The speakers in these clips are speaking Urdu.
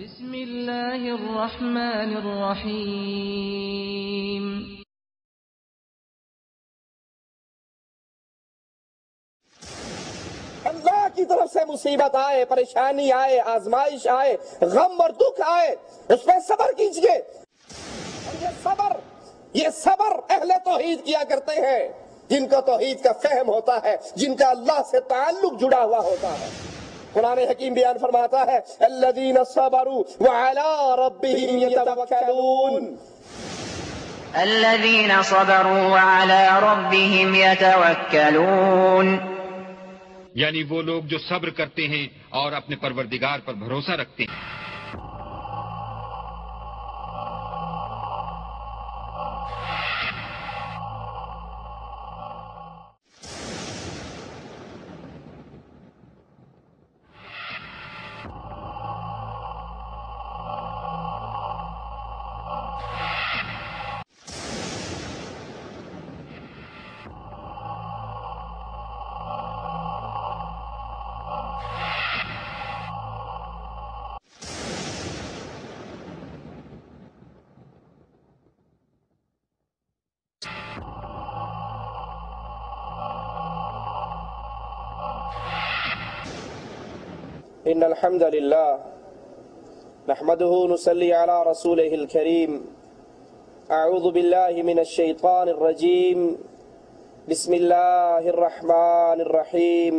بسم اللہ الرحمن الرحیم۔ اللہ کی طرف سے مصیبت آئے، پریشانی آئے، آزمائش آئے، غم اور دکھ آئے، اس پہ صبر کیجئے۔ اور یہ صبر اہل توحید کیا کرتے ہیں، جن کو توحید کا فہم ہوتا ہے، جن کا اللہ سے تعلق جڑا ہوا ہوتا ہے۔ قرآن حکیم بیان فرماتا ہے الذین صبروا وعلی ربہم یتوکلون، الذین صبروا وعلی ربہم یتوکلون، یعنی وہ لوگ جو صبر کرتے ہیں اور اپنے پروردگار پر بھروسہ رکھتے ہیں۔ ان الحمد للہ نحمده نصلی علی رسولہ الکریم، اعوذ باللہ من الشیطان الرجیم، بسم اللہ الرحمن الرحیم،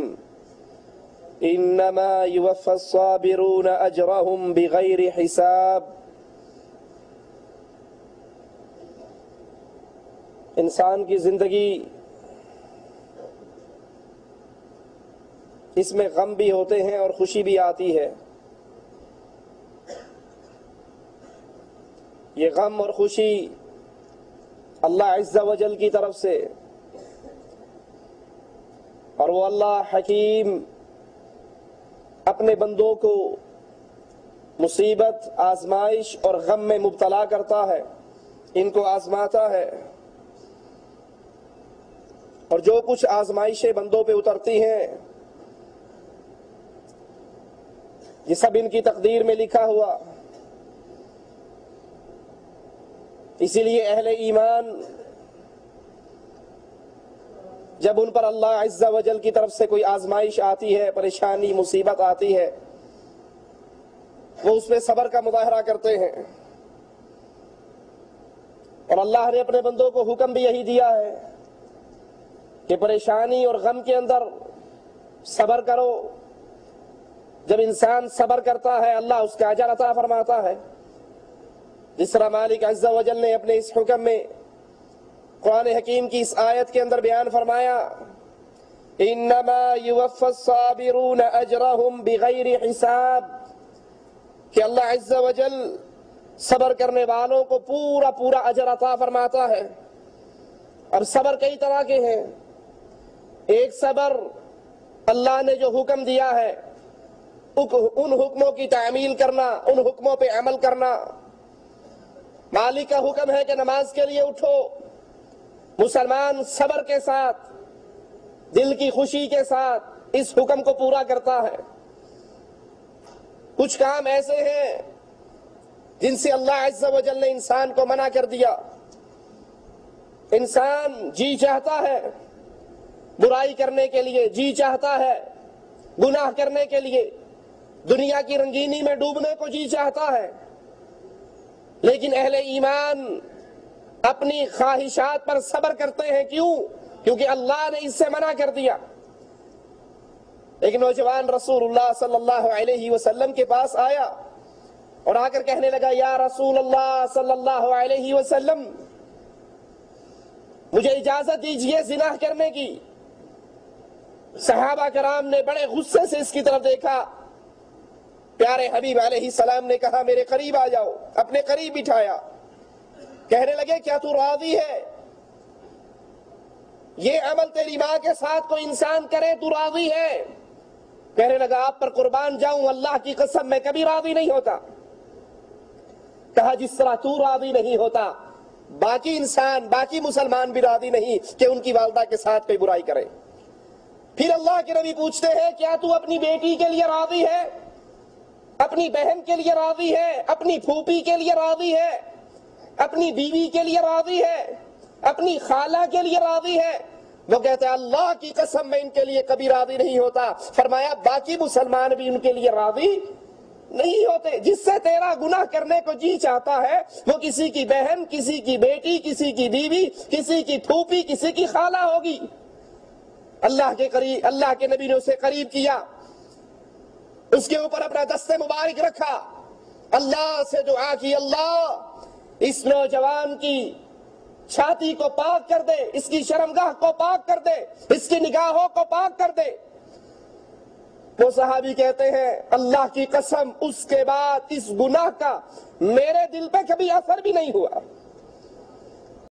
انما یوفی الصابرون اجرهم بغیر حساب۔ انسان کی زندگی اس میں غم بھی ہوتے ہیں اور خوشی بھی آتی ہے۔ یہ غم اور خوشی اللہ عز و جل کی طرف سے، اور وہ اللہ حکیم اپنے بندوں کو مصیبت، آزمائش اور غم میں مبتلا کرتا ہے، ان کو آزماتا ہے، اور جو کچھ آزمائشیں بندوں پہ اترتی ہیں یہ سب ان کی تقدیر میں لکھا ہوا۔ اسی لیے اہل ایمان جب ان پر اللہ عز و جل کی طرف سے کوئی آزمائش آتی ہے، پریشانی، مصیبت آتی ہے، وہ اس پہ صبر کا مظاہرہ کرتے ہیں۔ اور اللہ نے اپنے بندوں کو حکم بھی یہی دیا ہے کہ پریشانی اور غم کے اندر صبر کرو۔ جب انسان صبر کرتا ہے اللہ اس کا اجر عطا فرماتا ہے، جس طرح مالک عز و جل نے اپنے اس حکم میں قرآن حکیم کی اس آیت کے اندر بیان فرمایا انما یوفی الصابرون اجرهم بغیر حساب، کہ اللہ عز و جل صبر کرنے والوں کو پورا پورا اجر عطا فرماتا ہے۔ اور صبر کئی طرح کے ہیں۔ ایک صبر اللہ نے جو حکم دیا ہے ان حکموں کی تعمیل کرنا، ان حکموں پہ عمل کرنا۔ مالک کا حکم ہے کہ نماز کے لیے اٹھو، مسلمان صبر کے ساتھ، دل کی خوشی کے ساتھ اس حکم کو پورا کرتا ہے۔ کچھ کام ایسے ہیں جن سے اللہ عز و جل نے انسان کو منع کر دیا۔ انسان جی چاہتا ہے برائی کرنے کے لیے، جی چاہتا ہے گناہ کرنے کے لیے، دنیا کی رنگینی میں ڈوبنے کو جی چاہتا ہے، لیکن اہل ایمان اپنی خواہشات پر صبر کرتے ہیں۔ کیوں؟ کیونکہ اللہ نے اس سے منع کر دیا۔ ایک نوجوان رسول اللہ صلی اللہ علیہ وسلم کے پاس آیا اور آ کر کہنے لگا یا رسول اللہ صلی اللہ علیہ وسلم، مجھے اجازت دیجئے زنا کرنے کی۔ صحابہ کرام نے بڑے غصے سے اس کی طرف دیکھا۔ پیارے حبیب علیہ السلام نے کہا میرے قریب آ جاؤ، اپنے قریب بٹھایا۔ کہنے لگے کیا تو راضی ہے یہ عمل تیری ماں کے ساتھ کوئی انسان کرے، تو راضی ہے؟ کہنے لگا آپ پر قربان جاؤں اللہ کی قسم میں کبھی راضی نہیں ہوتا۔ کہا جس طرح تو راضی نہیں ہوتا باقی انسان، باقی مسلمان بھی راضی نہیں کہ ان کی والدہ کے ساتھ کوئی برائی کرے۔ پھر اللہ کے نبی پوچھتے ہیں کیا تو اپنی بیٹی کے لیے راضی ہے؟ اپنی بہن کے لیے راضی ہے، اپنی پھوپھی کے لیے راضی ہے، اپنی بیوی کے لیے راضی ہے، اپنی خالہ کے لیے راضی ہے، وہ کہتے ہیں اللہ کی قسم میں ان کے لیے کبھی راضی نہیں ہوتا۔ فرمایا باقی مسلمان بھی ان کے لیے راضی نہیں ہوتے۔ جس سے تیرا گناہ کرنے کو جی چاہتا ہے وہ کسی کی بہن، کسی کی بیٹی، کسی کی بیوی، کسی کی پھوپھی، کسی کی خالہ ہوگی۔ اللہ کے نبی نے اسے قریب کیا، اس کے اوپر اپنا دست مبارک رکھا، اللہ سے دعا کی اللہ اس نوجوان کی چھاتی کو پاک کر دے، اس کی شرمگاہ کو پاک کر دے، اس کی نگاہوں کو پاک کر دے۔ وہ صحابی کہتے ہیں اللہ کی قسم اس کے بعد اس گناہ کا میرے دل پہ کبھی اثر بھی نہیں ہوا۔